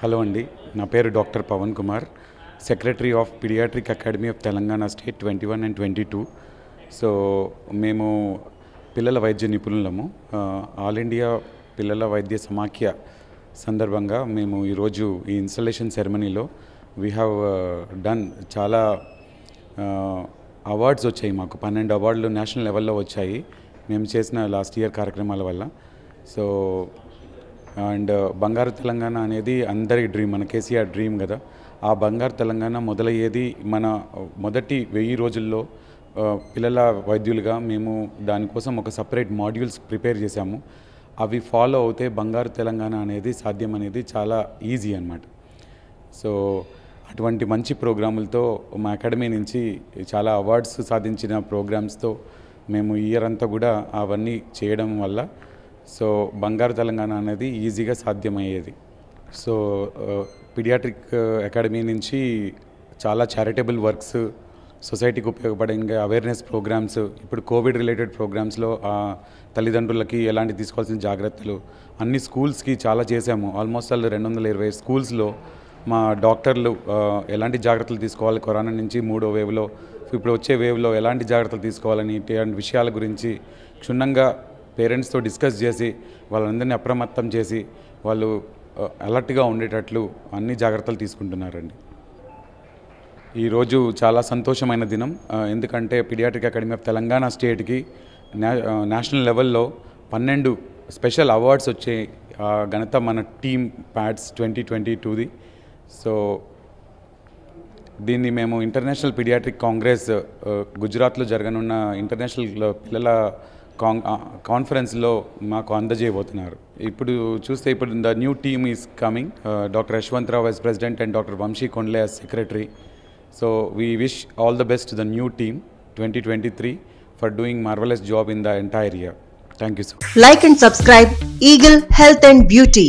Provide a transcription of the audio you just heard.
Hello అండి, నా పేరు doctor Pavan Kumar, secretary of paediatric academy of Telangana state 21 and 22. So మేము పిల్లల వైద్య నిపుణులము. ఆల్ ఇండియా పిల్లల వైద్య సమాఖ్య సందర్భంగా మేము ఈరోజు ఈ ఇన్స్టలేషన్ సెరమనీలో వీ హ్యావ్ డన్ చాలా అవార్డ్స్ వచ్చాయి. మాకు 12 అవార్డులు నేషనల్ లెవెల్లో వచ్చాయి మేము చేసిన లాస్ట్ ఇయర్ కార్యక్రమాల వల్ల. సో అండ్ బంగారు తెలంగాణ అనేది అందరి డ్రీమ్, మన కేసీఆర్ డ్రీమ్ కదా. ఆ బంగారు తెలంగాణ మొదలయ్యేది మన మొదటి 1000 రోజుల్లో పిల్లల వైద్యులుగా మేము దానికోసం ఒక సపరేట్ మాడ్యూల్స్ ప్రిపేర్ చేశాము. అవి ఫాలో అవుతే బంగారు తెలంగాణ అనేది సాధ్యం అనేది చాలా ఈజీ అన్నమాట. సో అటువంటి మంచి ప్రోగ్రాములతో మా అకాడమీ నుంచి చాలా అవార్డ్స్ సాధించిన ప్రోగ్రామ్స్తో మేము ఇయర్ అంతా కూడా అవన్నీ చేయడం వల్ల సో బంగారు తెలంగాణ అనేది ఈజీగా సాధ్యమయ్యేది. సో పీడియాట్రిక్ అకాడమీ నుంచి చాలా చారిటబుల్ వర్క్స్, సొసైటీకి ఉపయోగపడే అవేర్నెస్ ప్రోగ్రామ్స్, ఇప్పుడు కోవిడ్ రిలేటెడ్ ప్రోగ్రామ్స్లో తల్లిదండ్రులకి ఎలాంటి తీసుకోవాల్సిన జాగ్రత్తలు అన్ని స్కూల్స్కి చాలా చేశాము. ఆల్మోస్ట్ 220 స్కూల్స్లో మా డాక్టర్లు ఎలాంటి జాగ్రత్తలు తీసుకోవాలి, కరోనా నుంచి 3వ వేవ్లో ఇప్పుడు వచ్చే వేవ్లో ఎలాంటి జాగ్రత్తలు తీసుకోవాలని ఇటువంటి విషయాల గురించి క్షుణ్ణంగా పేరెంట్స్తో డిస్కస్ చేసి వాళ్ళందరినీ అప్రమత్తం చేసి వాళ్ళు అలర్ట్గా ఉండేటట్లు అన్ని జాగ్రత్తలు తీసుకుంటున్నారండి. ఈరోజు చాలా సంతోషమైన దినం, ఎందుకంటే పీడియాట్రిక్ అకాడమీ ఆఫ్ తెలంగాణ స్టేట్కి నేషనల్ లెవెల్లో 12 స్పెషల్ అవార్డ్స్ వచ్చే ఘనత మన టీమ్ ప్యాడ్స్ 2022ది. సో దీన్ని మేము ఇంటర్నేషనల్ పీడియాట్రిక్ కాంగ్రెస్ గుజరాత్లో జరగనున్న ఇంటర్నేషనల్ పిల్లల కాన్ఫరెన్స్లో మాకు అందజేయబోతున్నారు. ఇప్పుడు చూస్తే ఇప్పుడు the new team is coming, doctor Yashwantrao vice president and doctor Vamsi Kondle as secretary. So we wish all the best to the new team 2023 for doing marvelous job in the entire year. Thank you so much. Like and subscribe Eagle Health and Beauty.